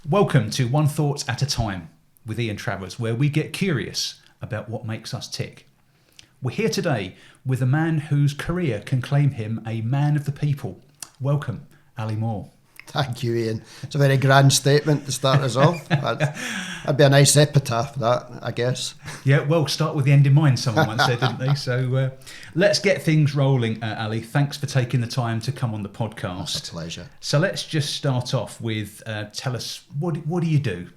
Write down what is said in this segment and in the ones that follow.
Welcome to One Thought at a Time with Ian Travers, where we get curious about what makes us tick. We're here today with a man whose career can claim him a man of the people. Welcome, Ali Moore. Thank you, Ian. It's a very grand statement to start us off. That'd be a nice epitaph, that, I guess. Yeah, well, start with the end in mind, someone once said, didn't they? So let's get things rolling, Ali. Thanks for taking the time to come on the podcast. It's a pleasure. So let's just start off with, tell us, what do you do?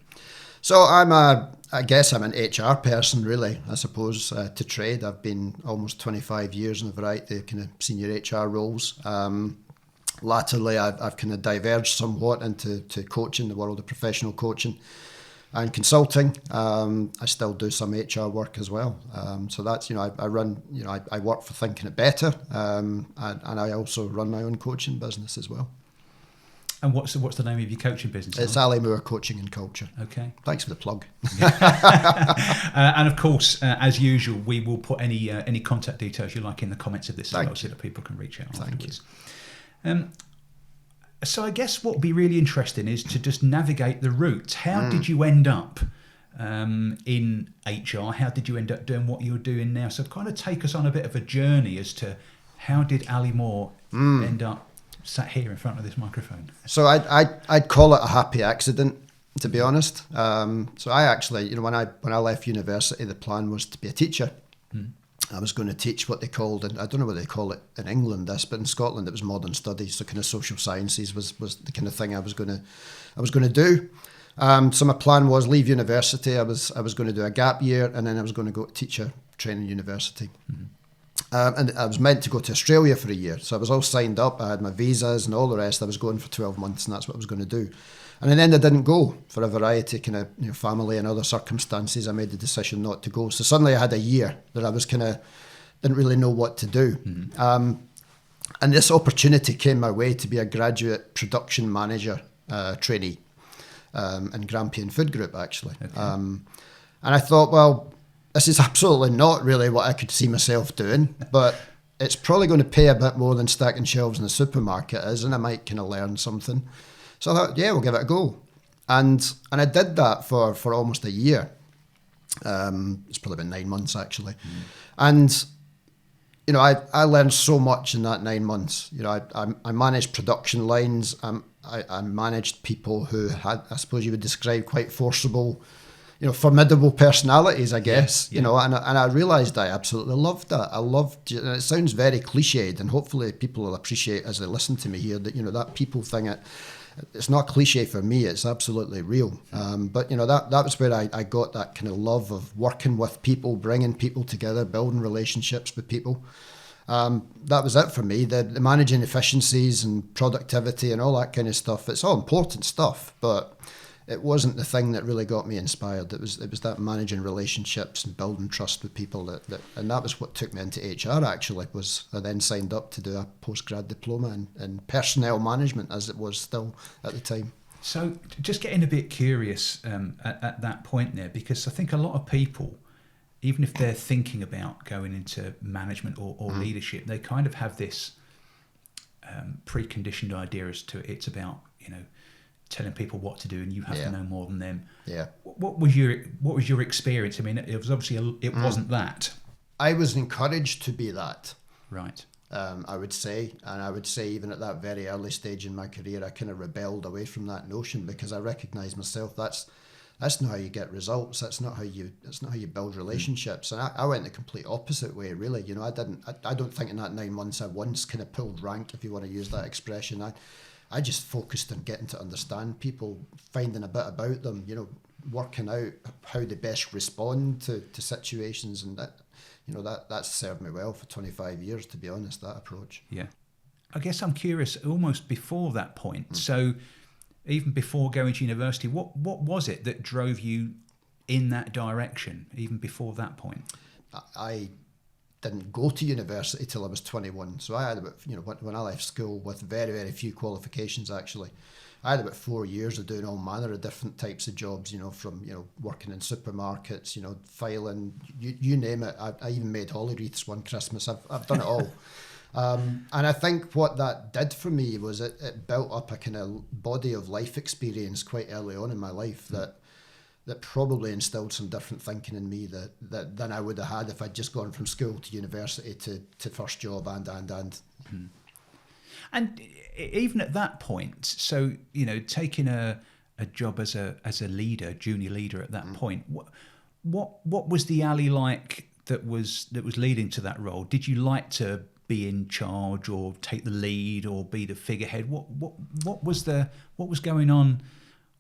So I guess I'm an HR person, really, I suppose, to trade. I've been almost 25 years in a variety of kind of senior HR roles. Latterly, I've kind of diverged somewhat into coaching, the world of professional coaching and consulting. I still do some HR work as well. So that's, I run, I work for ThinkingitBetter, and I also run my own coaching business as well. And what's the name of your coaching business? It's Ali Moore Coaching and Culture. Okay. Thanks for the plug. And of course, as usual, we will put any contact details you like in the comments of this as well, so that people can reach out afterwards. So I guess what would be really interesting is to just navigate the route. How did you end up in HR? How did you end up doing what you're doing now? So kind of take us on a bit of a journey as to how did Ali Moore end up sat here in front of this microphone? So I'd call it a happy accident, to be honest. So I actually, when I left university, the plan was to be a teacher. I was going to teach what they called, and I don't know what they call it in England, but in Scotland it was modern studies. So kind of social sciences was the kind of thing I was going to do. So my plan was leave university. I was going to do a gap year, and then I was going to go to teacher training university. And I was meant to go to Australia for a year. So I was all signed up. I had my visas and all the rest. I was going for 12 months, and that's what I was going to do. And then I didn't go for a variety of kind of family and other circumstances. I made the decision not to go. So suddenly I had a year that I was didn't really know what to do. And this opportunity came my way to be a graduate production manager trainee in Grampian Food Group, actually. Okay. And I thought, well, this is absolutely not really what I could see myself doing, but it's probably going to pay a bit more than stacking shelves in the supermarket is, and I might kind of learn something. So I thought, yeah, we'll give it a go. And I did that for almost a year. It's probably been 9 months, actually. And, I learned so much in that 9 months. I managed production lines. I managed people who had, I suppose you would describe, quite forcible, formidable personalities, I guess. And I realised I absolutely loved that. I loved, and it sounds very cliched, and hopefully people will appreciate as they listen to me here that, that people thing, it's not cliche for me, it's absolutely real. But that was where I got that kind of love of working with people, bringing people together, building relationships with people. That was it for me. The managing efficiencies and productivity and all that kind of stuff, it's all important stuff, but it wasn't the thing that really got me inspired. It was that managing relationships and building trust with people and that was what took me into HR. Actually, was I then signed up to do a postgrad diploma in personnel management, as it was still at the time. So just getting a bit curious at that point there, because I think a lot of people, even if they're thinking about going into management or leadership, they kind of have this preconditioned idea as to it's about telling people what to do, and you have to know more than them. Yeah. What was your experience? I mean, it was obviously it wasn't that. I was encouraged to be that. Right. I would say, and I would say even at that very early stage in my career, I kind of rebelled away from that notion because I recognised myself that's not how you get results. That's not how you build relationships. And I went the complete opposite way, really. I don't think in that 9 months I once kind of pulled rank, if you want to use that expression. I just focused on getting to understand people, finding a bit about them, working out how they best respond to situations, and that's served me well for 25 years, to be honest, that approach. Yeah. I guess I'm curious, almost before that point, so even before going to university, what was it that drove you in that direction, even before that point? I didn't go to university till I was 21. So I had about, when I left school with very, very few qualifications, actually, I had about 4 years of doing all manner of different types of jobs, from, working in supermarkets, filing, you name it. I even made holly wreaths one Christmas. I've done it all. And I think what that did for me was it built up a kind of body of life experience quite early on in my life that probably instilled some different thinking in me that than I would have had if I'd just gone from school to university to first job and. Mm. And even at that point, so, taking a job as a leader, junior leader at that point, what was the Ali like that was leading to that role? Did you like to be in charge or take the lead or be the figurehead? What was going on?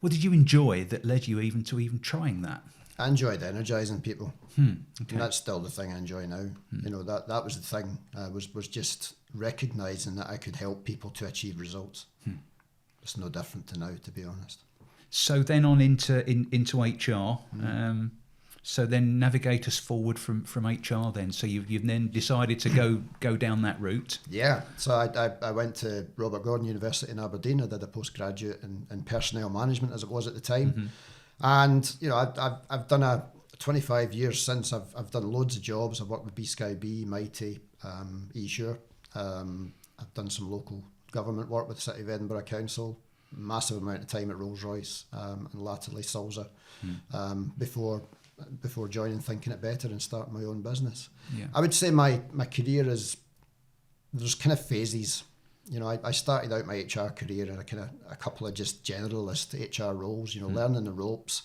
What did you enjoy that led you even trying that? I enjoyed energizing people. Okay. And that's still the thing I enjoy now. That was the thing. Was just recognizing that I could help people to achieve results. It's no different to now, to be honest. So then on into HR. So then navigate us forward from HR then. So you've then decided to go down that route. Yeah. So I went to Robert Gordon University in Aberdeen. I did a postgraduate in personnel management, as it was at the time. And I've done 25 years since. I've done loads of jobs. I've worked with B-Sky-B, Mighty, eSure. I've done some local government work with the City of Edinburgh Council. Massive amount of time at Rolls-Royce and latterly Sulzer before joining ThinkingitBetter and starting my own business. Yeah. I would say my career there's kind of phases. I started out my HR career in a couple of just generalist HR roles, learning the ropes.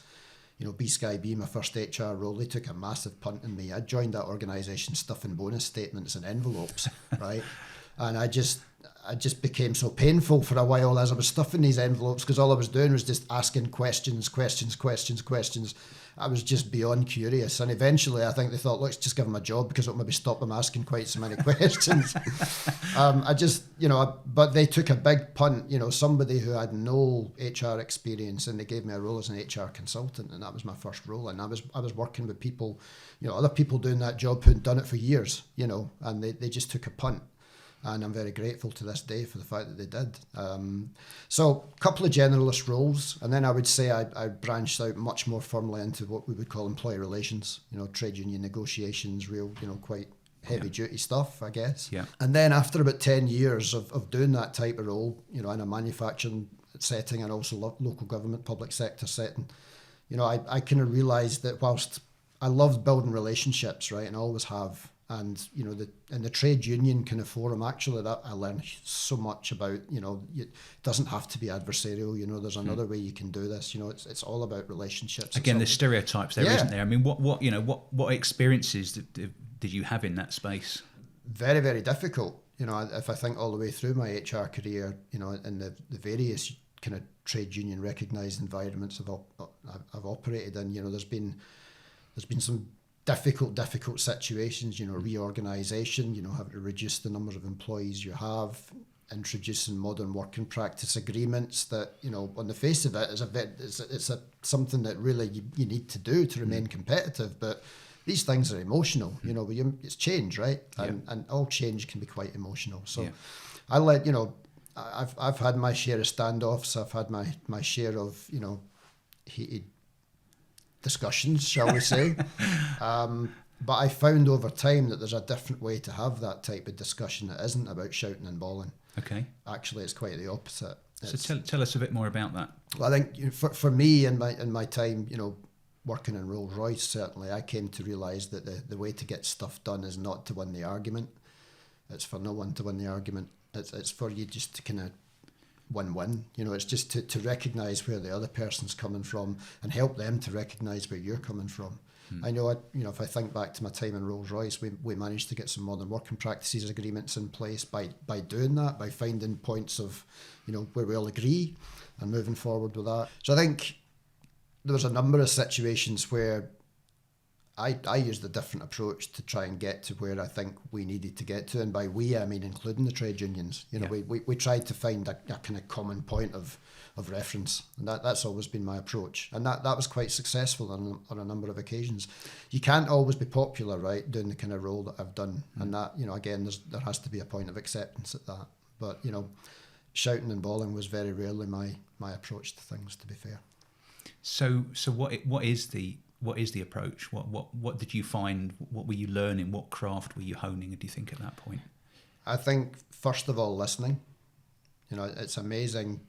B-Sky-B, my first HR role, they took a massive punt on me. I joined that organisation stuffing bonus statements in envelopes, right? And I just became so painful for a while as I was stuffing these envelopes because all I was doing was just asking questions. I was just beyond curious. And eventually I think they thought, let's just give him a job because it'll maybe stop him asking quite so many questions. But they took a big punt, somebody who had no HR experience, and they gave me a role as an HR consultant, and that was my first role. And I was working with people, other people doing that job who'd done it for years, and they just took a punt. And I'm very grateful to this day for the fact that they did. So a couple of generalist roles, and then I would say I branched out much more firmly into what we would call employee relations, trade union negotiations, real, quite heavy duty stuff, I guess. Yeah. And then after about 10 years of doing that type of role, in a manufacturing setting and also local government, public sector setting, I kind of realised that whilst I loved building relationships, right, and I always have, and in the trade union kind of forum, actually, that I learned so much about. It doesn't have to be adversarial. There's another way you can do this. It's all about relationships. Again, there's stereotypes there, isn't there? I mean, what experiences did you have in that space? Very, very difficult. If I think all the way through my HR career, in the various kind of trade union recognised environments I've operated in, there's been some difficult situations, reorganisation, having to reduce the number of employees you have, introducing modern working practice agreements that, on the face of it, it's something that really you need to do to remain competitive. But these things are emotional, it's change, right? And all change can be quite emotional. So I've had my share of standoffs. I've had my share of, heated discussions, shall we say. But I found over time that there's a different way to have that type of discussion that isn't about shouting and bawling. Okay. Actually, it's quite the opposite. So tell us a bit more about that. Well, I think for me in my time, working in Rolls-Royce, certainly, I came to realise that the way to get stuff done is not to win the argument. It's for no one to win the argument. It's for you just to kind of win-win. It's just to recognise where the other person's coming from and help them to recognise where you're coming from. I know, if I think back to my time in Rolls-Royce, we managed to get some modern working practices agreements in place by doing that, by finding points of, where we all agree and moving forward with that. So I think there was a number of situations where I used a different approach to try and get to where I think we needed to get to, and by we I mean including the trade unions. We tried to find a kind of common point of reference, and that's always been my approach, and that was quite successful on a number of occasions. You can't always be popular, right, doing the kind of role that I've done, and that again there has to be a point of acceptance at that. But shouting and bawling was very rarely my approach to things, to be fair. So what is the approach? What did you find? What were you learning? What craft were you honing, do you think, at that point? I think, first of all, listening. You know, it's amazing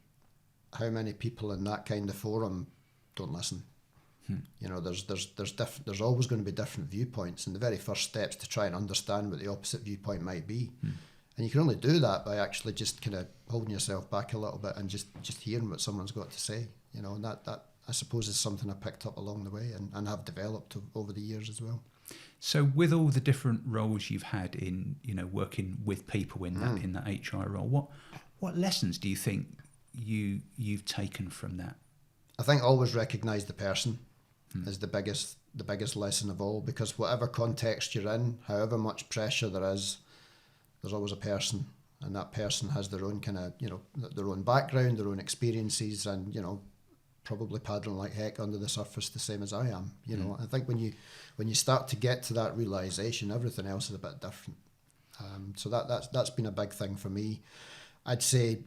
how many people in that kind of forum don't listen. You know, there's always going to be different viewpoints, and the very first steps to try and understand what the opposite viewpoint might be. And you can only do that by actually just kind of holding yourself back a little bit and just hearing what someone's got to say. You know, and that I suppose is something I picked up along the way and have developed over the years as well. So with all the different roles you've had in, you know, working with people in that HR role, what lessons do you think you've taken from that? I think always recognise the person is the biggest lesson of all, because whatever context you're in, however much pressure there is, there's always a person, and that person has their own kind of, you know, their own background, their own experiences, and, you know, probably paddling like heck under the surface the same as I am. You know, I think when you start to get to that realisation, everything else is a bit different. So that's been a big thing for me. I'd say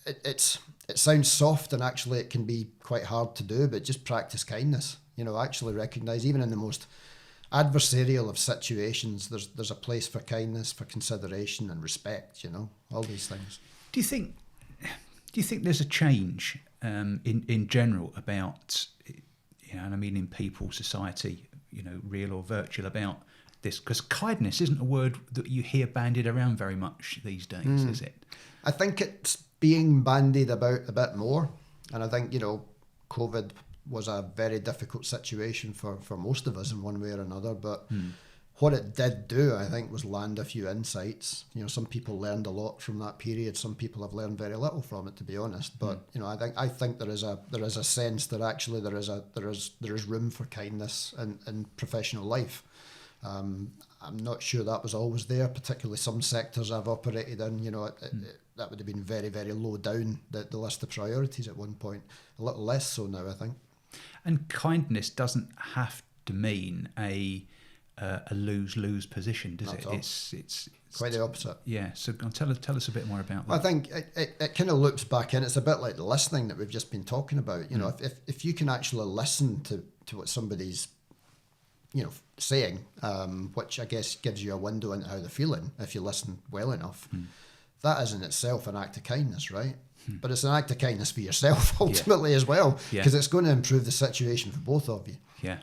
it sounds soft, and actually it can be quite hard to do, but just practice kindness. You know, actually recognise, even in the most adversarial of situations, there's a place for kindness, for consideration and respect. You know, all these things. Do you think there's a change in general about, you know, and I mean in people, society, you know, real or virtual, about this? Because kindness isn't a word that you hear bandied around very much these days, is it? I think it's being bandied about a bit more, and I think, you know, COVID was a very difficult situation for most of us in one way or another, but what it did do, I think, was land a few insights. You know, some people learned a lot from that period. Some people have learned very little from it, to be honest. But you know, I think there is a sense that actually there is room for kindness in professional life. I'm not sure that was always there, particularly some sectors I've operated in. You know, that would have been very, very low down the list of priorities at one point. A little less so now, I think. And kindness doesn't have to mean a lose-lose position, does it? It's quite the opposite. Yeah. So tell us a bit more about that. Well, I think it kind of loops back in. It's a bit like the listening that we've just been talking about. You know, if you can actually listen to what somebody's, you know, saying, which I guess gives you a window into how they're feeling if you listen well enough, that is in itself an act of kindness, right? But it's an act of kindness for yourself ultimately as well, because it's going to improve the situation for both of you. Yeah.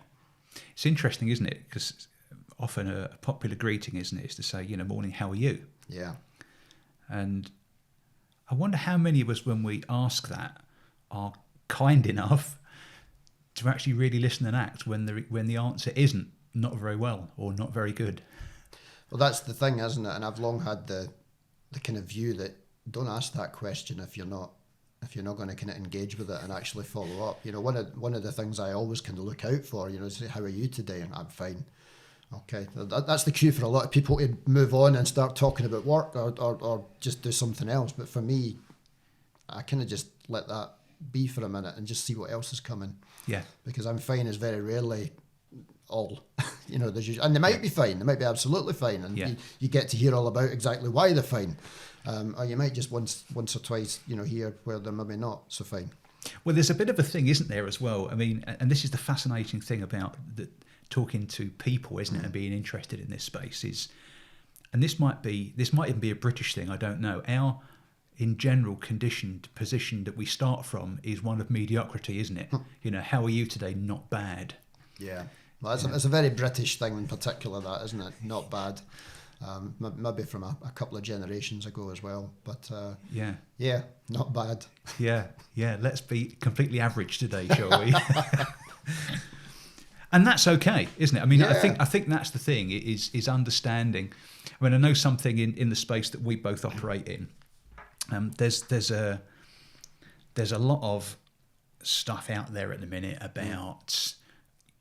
It's interesting, isn't it? Because often a popular greeting, isn't it, is to say, you know, morning, how are you? Yeah. And I wonder how many of us, when we ask that, are kind enough to actually really listen and act when the answer isn't not very well or not very good. Well, that's the thing, isn't it? And I've long had the kind of view that don't ask that question if you're not going to kind of engage with it and actually follow up. You know, one of the things I always kind of look out for, you know, is, how are you today? And I'm fine. Okay, that's the cue for a lot of people to move on and start talking about work or just do something else. But for me, I kind of just let that be for a minute and just see what else is coming. Yeah. Because I'm fine is very rarely all. You know, and they might be fine, they might be absolutely fine, and you get to hear all about exactly why they're fine. Or you might just once or twice, you know, hear where they're maybe not so fine. Well, there's a bit of a thing, isn't there, as well? I mean, and this is the fascinating thing about talking to people, isn't it, and being interested in this space is, and this might even be a British thing, I don't know. Our, in general, conditioned position that we start from is one of mediocrity, isn't it? You know, how are you today? Not bad. Yeah. Well, it's a very British thing in particular, that, isn't it? Not bad. Maybe from a couple of generations ago as well, but yeah, not bad. Yeah. Let's be completely average today, shall we? And that's okay, isn't it? I mean, I think that's the thing is understanding. I mean, I know something in the space that we both operate in. There's a lot of stuff out there at the minute about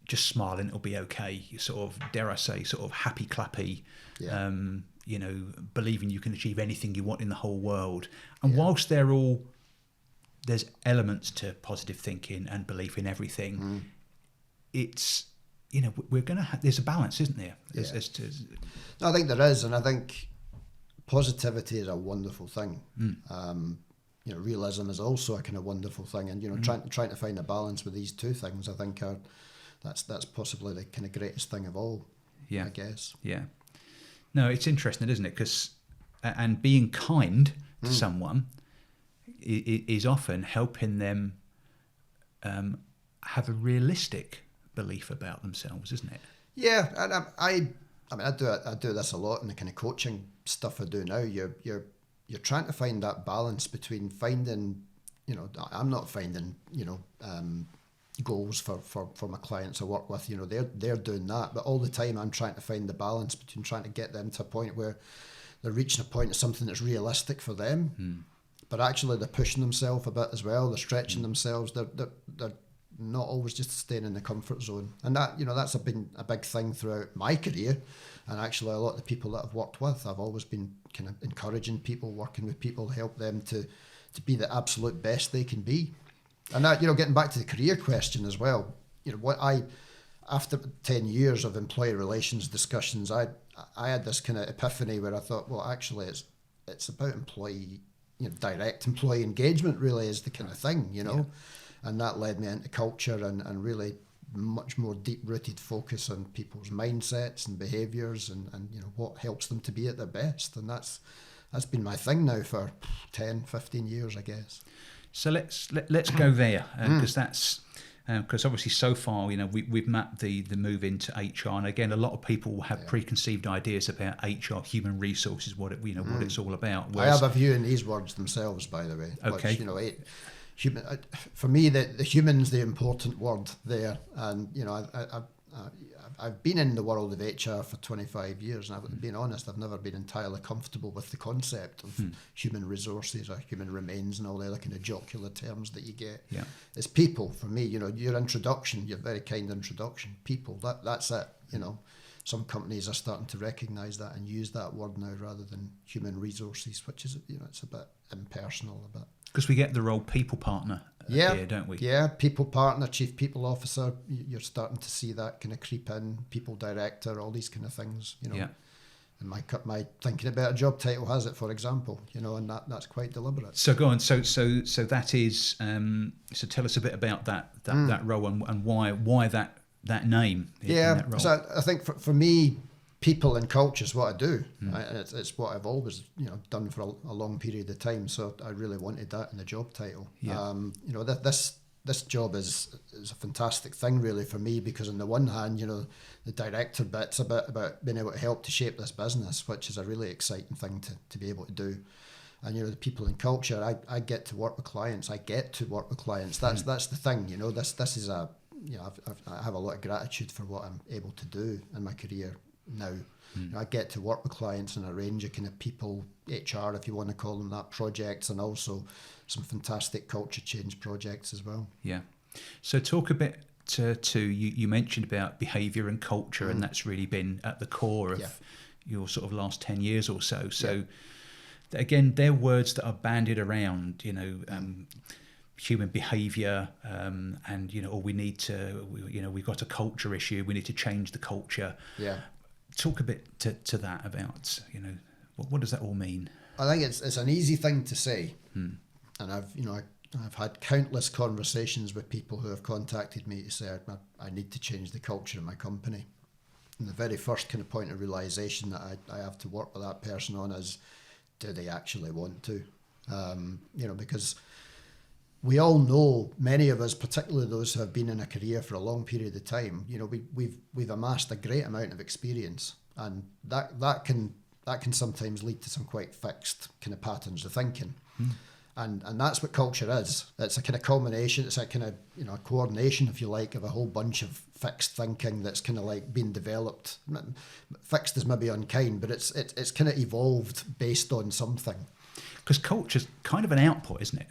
just smiling, it'll be okay. You sort of, dare I say, sort of happy clappy, you know, believing you can achieve anything you want in the whole world. And whilst there's elements to positive thinking and belief in everything, it's, you know, we're going to have, there's a balance, isn't there? No, I think there is, and I think positivity is a wonderful thing. You know, realism is also a kind of wonderful thing, and, you know, trying to find a balance with these two things, I think that's possibly the kind of greatest thing of all. I guess. Yeah. No, it's interesting, isn't it? Because and being kind to someone is often helping them have a realistic belief about themselves, isn't it? Yeah, and I mean, I do this a lot in the kind of coaching stuff I do now. You're trying to find that balance between finding, you know, I'm not finding, you know, goals for my clients I work with. You know, they're doing that, but all the time I'm trying to find the balance between trying to get them to a point where they're reaching a point of something that's realistic for them, but actually they're pushing themselves a bit as well. They're stretching themselves. They're not always just staying in the comfort zone, and that, you know, that's been a big thing throughout my career, and actually a lot of the people that I've worked with, I've always been kind of encouraging people, working with people to help them to be the absolute best they can be. And that, you know, getting back to the career question as well, you know, after 10 years of employee relations discussions, I had this kind of epiphany where I thought, well, actually it's about employee, you know, direct employee engagement really is the kind of thing, you know. Yeah. And that led me into culture and really much more deep-rooted focus on people's mindsets and behaviours and you know, what helps them to be at their best. And that's been my thing now for 10, 15 years, I guess. So let's go there, because that's because obviously so far, you know, we've mapped the move into HR, and again, a lot of people have preconceived ideas about HR, human resources, what it's all about. Whereas, I have a view in these words themselves, by the way. Okay. Which, you know, human, for me, the human's the important word there, and you know, I've been in the world of HR for 25 years, and being honest, I've never been entirely comfortable with the concept of human resources or human remains and all the other kind of jocular terms that you get. Yeah. It's people for me, you know, your introduction, your very kind introduction, people, that's it, you know. Some companies are starting to recognise that and use that word now rather than human resources, which is, you know, it's a bit impersonal, a bit. Because we get the role people partner here, don't we? Yeah, people partner, chief people officer, you're starting to see that kind of creep in, people director, all these kind of things, you know. Yeah. And my Thinking It Better job title has it, for example, you know, and that's quite deliberate. So go on. So that is. So tell us a bit about that role and why that name. Yeah. That role. So I think for me, people and culture is what I do, right? And it's what I've always, you know, done for a long period of time. So I really wanted that in the job title. Yeah. You know, this job is a fantastic thing really for me, because on the one hand, you know, the director bit's a bit about being able to help to shape this business, which is a really exciting thing to be able to do. And, you know, the people and culture, I get to work with clients. That's the thing, you know, this is a, you know, I have a lot of gratitude for what I'm able to do in my career now. You know, I get to work with clients in a range of kind of people, HR, if you want to call them that, projects, and also some fantastic culture change projects as well. Yeah. So talk a bit to you mentioned about behaviour and culture, and that's really been at the core of your sort of last 10 years or so. So again, they're words that are bandied around, you know, human behaviour, and, you know, we've got a culture issue, we need to change the culture. Yeah. Talk a bit to that about, you know, what does that all mean? I think it's an easy thing to say, and I've had countless conversations with people who have contacted me to say I need to change the culture of my company. And the very first kind of point of realisation that I have to work with that person on is, do they actually want to? You know, because we all know, many of us, particularly those who have been in a career for a long period of time, you know, we've amassed a great amount of experience, and that can sometimes lead to some quite fixed kind of patterns of thinking. And that's what culture is. It's a kind of culmination, it's a kind of, you know, a coordination, if you like, of a whole bunch of fixed thinking that's kind of like being developed. Fixed is maybe unkind, but it's kind of evolved based on something. Because culture's kind of an output, isn't it?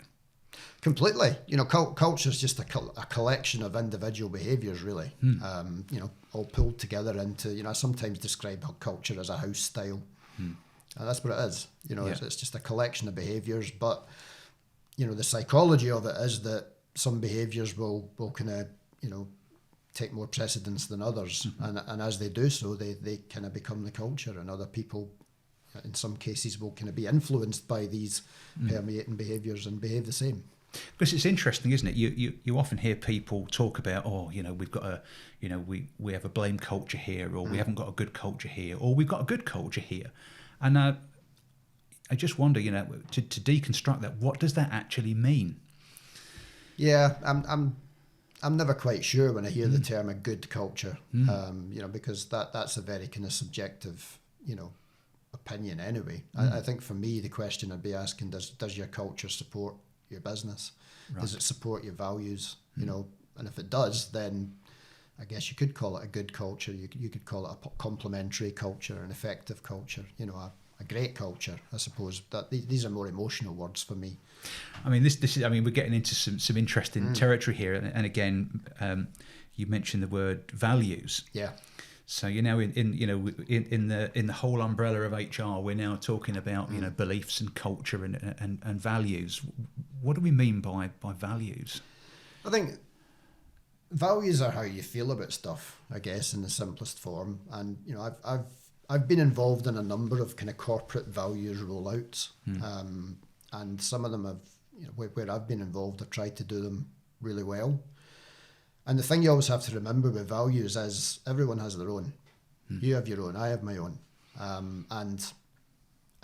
Completely. You know, culture is just a collection of individual behaviours, really. You know, all pulled together into, you know, I sometimes describe culture as a house style. And that's what it is. You know, it's just a collection of behaviours. But, you know, the psychology of it is that some behaviours will kind of, you know, take more precedence than others. And as they do so, they kind of become the culture, and other people, in some cases, will kind of be influenced by these permeating behaviours and behave the same. Because it's interesting, isn't it? You often hear people talk about, oh, you know, we've got a, you know, we have a blame culture here, or we haven't got a good culture here, or we've got a good culture here. And I just wonder, to deconstruct that, what does that actually mean? Yeah, I'm never quite sure when I hear the term a good culture, because that's a very kind of subjective, opinion anyway. I think for me, the question I'd be asking, does your culture support your business? Right. Does it support your values? And if it does, then I guess you could call it a good culture. You could call it a complementary culture, an effective culture, a great culture, I suppose. That these are more emotional words for me. I mean, this is. I mean, we're getting into some interesting territory here, and again, you mentioned the word values. Yeah. So in the whole umbrella of HR, we're now talking about beliefs and culture and values. What do we mean by values? I think values are how you feel about stuff, I guess, in the simplest form. And I've been involved in a number of kind of corporate values rollouts, and some of them have, where I've been involved, I've tried to do them really well. And the thing you always have to remember with values is everyone has their own. You have your own, I have my own. And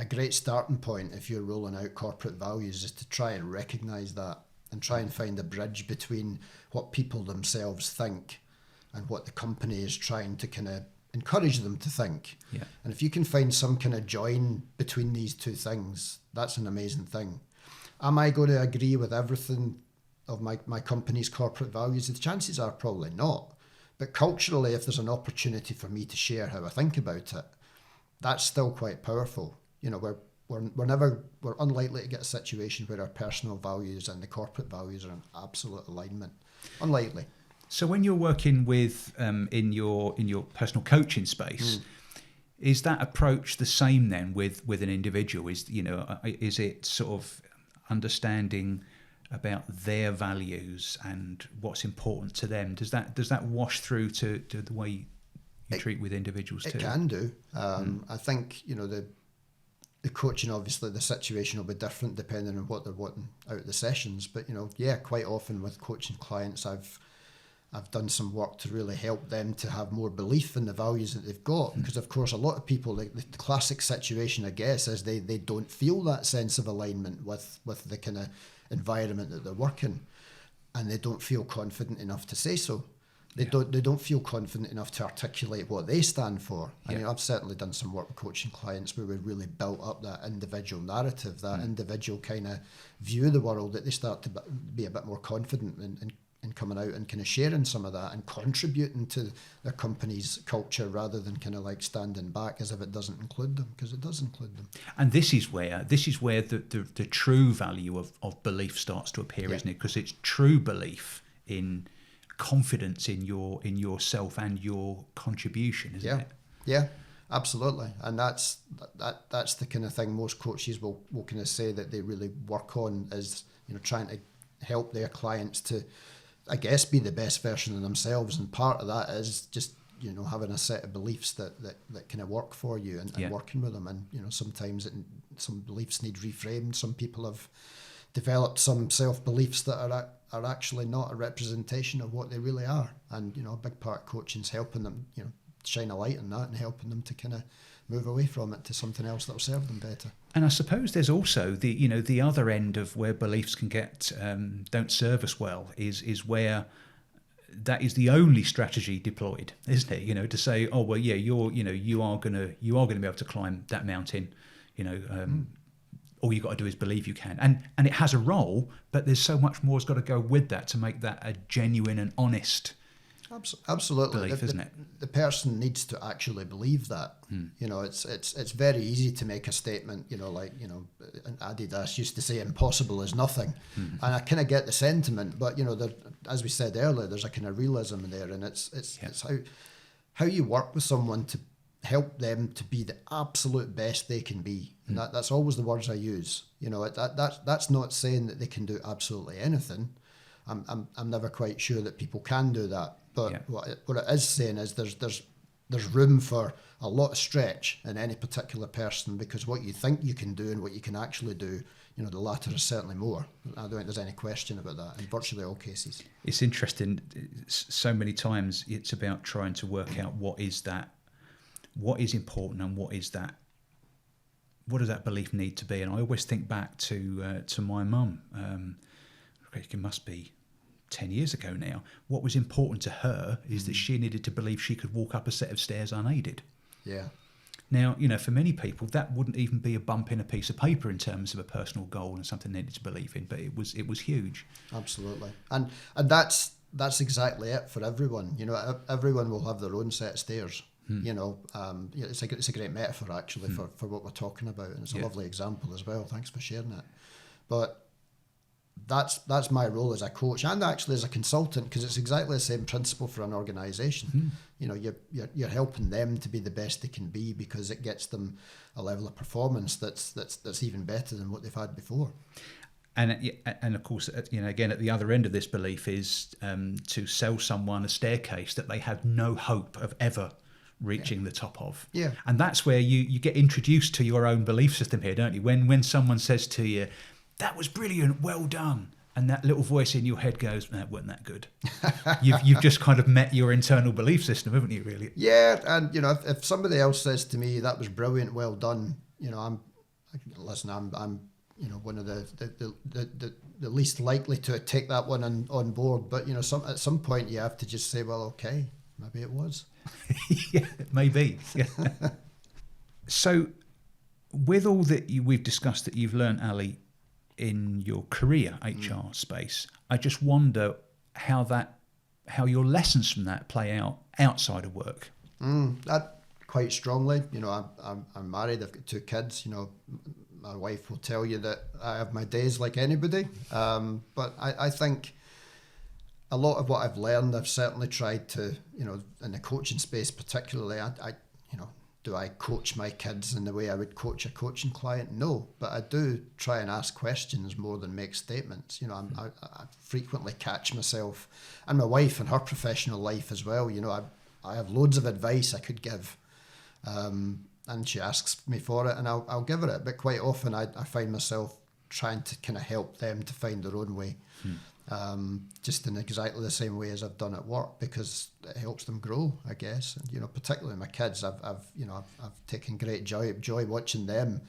a great starting point if you're rolling out corporate values is to try and recognise that and try and find a bridge between what people themselves think and what the company is trying to kind of encourage them to think. Yeah. And if you can find some kind of join between these two things, that's an amazing thing. Am I going to agree with everything of my company's corporate values? The chances are probably not. But culturally, if there's an opportunity for me to share how I think about it, that's still quite powerful. We're unlikely to get a situation where our personal values and the corporate values are in absolute alignment. Unlikely. So when you're working with in your personal coaching space, is that approach the same then with an individual? Is it sort of understanding about their values and what's important to them? Does that wash through to the way you treat with individuals too? It can do. I think the coaching, obviously the situation will be different depending on what they're wanting out of the sessions. But quite often with coaching clients, I've done some work to really help them to have more belief in the values that they've got. Because of course a lot of people, the classic situation I guess is they don't feel that sense of alignment with the kind of environment that they're working, and they don't feel confident enough to say so. They don't feel confident enough to articulate what they stand for. I mean, I've certainly done some work with coaching clients where we've really built up that individual narrative, that individual kind of view of the world, that they start to be a bit more confident in coming out and kind of sharing some of that and contributing to their company's culture rather than kind of like standing back as if it doesn't include them, because it does include them. And this is where the true value of belief starts to appear, isn't it? Because it's true belief in confidence in yourself and your contribution, isn't it? Yeah, absolutely. And that's the kind of thing most coaches will kind of say that they really work on, is trying to help their clients to, I guess, be the best version of themselves. And part of that is just having a set of beliefs that kind of work for you and working with them. And sometimes some beliefs need reframed. Some people have developed some self-beliefs that are actually not a representation of what they really are. And a big part of coaching is helping them shine a light on that and helping them to kind of move away from it to something else that will serve them better. And I suppose there's also the other end of where beliefs can get don't serve us well is where that is the only strategy deployed, isn't it? To say, oh well, yeah, you are gonna be able to climb that mountain, all you got to do is believe you can, and it has a role, but there's so much more has got to go with that to make that a genuine and honest absolutely belief, isn't it? The person needs to actually believe that. It's very easy to make a statement, Adidas used to say impossible is nothing, and I kind of get the sentiment, but as we said earlier, there's a kind of realism there, and it's how you work with someone to help them to be the absolute best they can be. And that's always the words I use. That's not saying that they can do absolutely anything. I'm never quite sure that people can do that. But what it is saying is there's room for a lot of stretch in any particular person, because what you think you can do and what you can actually do, the latter is certainly more. I don't think there's any question about that in virtually all cases. It's interesting. So many times it's about trying to work out what is important and what is that what does that belief need to be? And I always think back to my mum. It must be 10 years ago now. What was important to her is that she needed to believe she could walk up a set of stairs unaided. Yeah. Now, for many people, that wouldn't even be a bump in a piece of paper in terms of a personal goal and something they needed to believe in, but it was huge. Absolutely. And that's exactly it for everyone. Everyone will have their own set of stairs. It's a great metaphor, actually, for what we're talking about, and it's a lovely example as well. Thanks for sharing it. But that's my role as a coach and actually as a consultant, because it's exactly the same principle for an organisation. You're helping them to be the best they can be, because it gets them a level of performance that's even better than what they've had before. And of course, again, at the other end of this belief is to sell someone a staircase that they have no hope of ever reaching the top of. Yeah. And that's where you get introduced to your own belief system here, don't you? When someone says to you, "That was brilliant, well done," and that little voice in your head goes, "That wasn't that good." You've just kind of met your internal belief system, haven't you? Really? Yeah. And if somebody else says to me, "That was brilliant, well done," I'm one of the least likely to take that one on board. But at some point you have to just say, "Well, okay, maybe it was." Yeah, maybe. Yeah. So, with all that we've discussed that you've learned, Ali, in your career HR space, I just wonder how your lessons from that play out outside of work. That quite strongly. I'm married. I've got 2 kids. My wife will tell you that I have my days like anybody. But I think a lot of what I've learned, I've certainly tried to, in the coaching space particularly, do I coach my kids in the way I would coach a coaching client? No, but I do try and ask questions more than make statements. I frequently catch myself, and my wife in her professional life as well. I have loads of advice I could give, and she asks me for it, and I'll give her it. But quite often I find myself trying to kind of help them to find their own way. Just in exactly the same way as I've done at work, because it helps them grow, I guess. And, particularly my kids, I've taken great joy watching them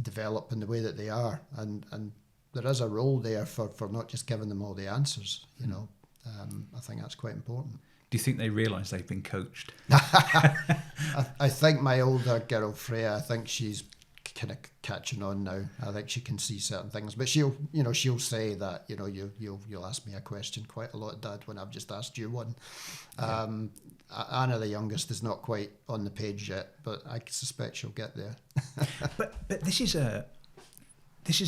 develop in the way that they are, and there is a role there for not just giving them all the answers. I think that's quite important. Do you think they realise they've been coached? I think my older girl Freya, I think she's kind of catching on now. I think she can see certain things, but she'll say that you'll ask me a question quite a lot, Dad, when I've just asked you one. Anna, the youngest, is not quite on the page yet, but I suspect she'll get there. but this is a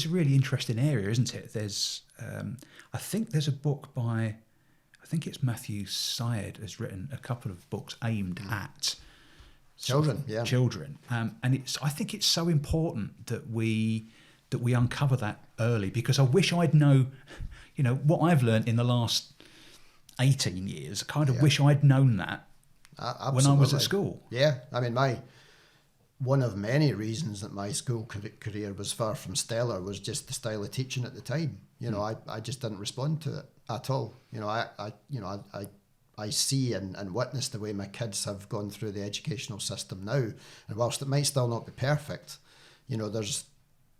really interesting area, isn't it? There's I think there's a book by, I think it's Matthew Syed has written a couple of books aimed at children, and I think it's so important that we uncover that early, because I wish I'd know, what I've learned in the last 18 years. I kind of wish I'd known that when I was at school. Yeah, I mean, one of many reasons that my school career was far from stellar was just the style of teaching at the time. I just didn't respond to it at all. I see and witness the way my kids have gone through the educational system now, and whilst it might still not be perfect, there's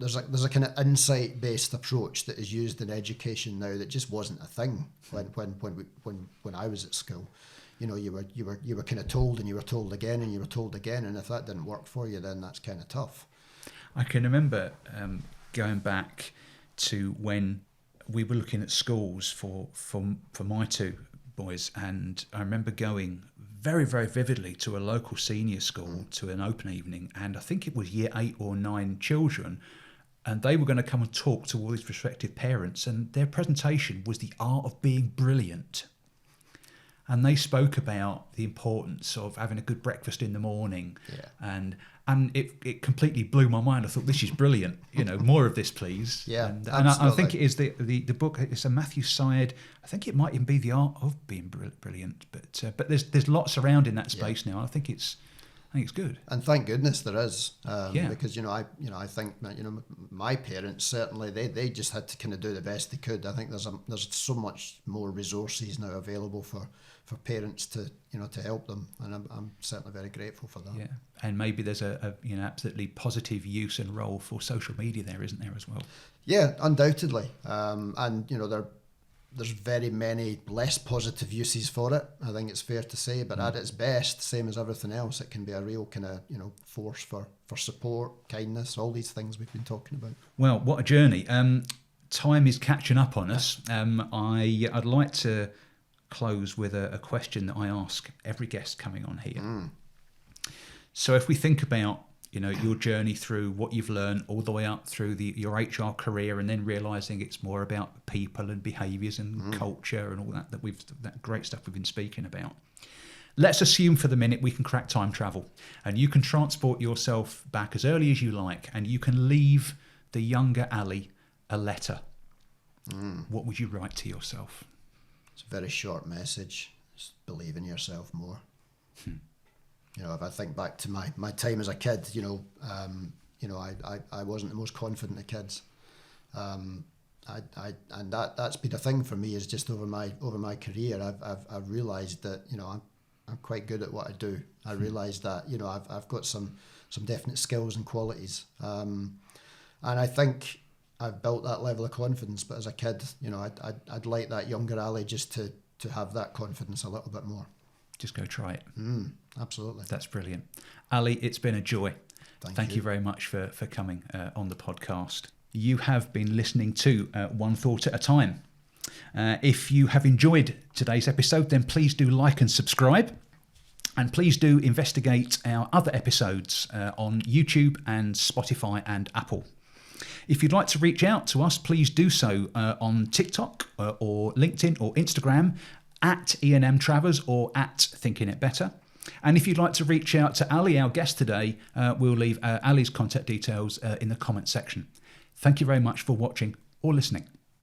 a kind of insight-based approach that is used in education now that just wasn't a thing when I was at school. You were kind of told, and you were told again, and you were told again, and if that didn't work for you, then that's kind of tough. I can remember going back to when we were looking at schools for my 2 boys, and I remember going very, very vividly to a local senior school to an open evening, and I think it was year 8 or 9 children, and they were going to come and talk to all these prospective parents, and their presentation was the art of being brilliant. And they spoke about the importance of having a good breakfast in the morning, and it completely blew my mind. I thought, this is brilliant. More of this, please. Yeah, and I think it is the book. It's a Matthew Syed. I think it might even be the art of being brilliant. But there's lots around in that space now. I think it's think it's good. And thank goodness there is, Yeah. because I think that my parents certainly they just had to kind of do the best they could. I think there's so much more resources now available for parents to to help them, and I'm certainly very grateful for that. Yeah, and maybe there's a absolutely positive use and role for social media there, isn't there, as well? Yeah, undoubtedly, and there's very many less positive uses for it, I think it's fair to say, but at its best, same as everything else, it can be a real kind of force for support, kindness, all these things we've been talking about. Well, what a journey. Time is catching up on us. I'd like to close with a question that I ask every guest coming on here. So if we think about your journey through what you've learned all the way up through your HR career, and then realizing it's more about people and behaviors and culture and all that great stuff we've been speaking about. Let's assume for the minute we can crack time travel, and you can transport yourself back as early as you like, and you can leave the younger Ali a letter. What would you write to yourself? It's a very short message. Just believe in yourself more. If I think back to my time as a kid, I wasn't the most confident of kids. And that's been a thing for me, is just over my career, I've realised that I'm quite good at what I do. I realise that I've got some definite skills and qualities, and I think I've built that level of confidence. But as a kid, I'd like that younger Ali just to have that confidence a little bit more. Just go try it. Absolutely. That's brilliant. Ali, it's been a joy. Thank you you very much for coming on the podcast. You have been listening to One Thought at a Time. If you have enjoyed today's episode, then please do like and subscribe. And please do investigate our other episodes on YouTube and Spotify and Apple. If you'd like to reach out to us, please do so on TikTok or LinkedIn or Instagram at E&M Travers or at ThinkingitBetter. And if you'd like to reach out to Ali, our guest today, we'll leave Ali's contact details in the comment section. Thank you very much for watching or listening.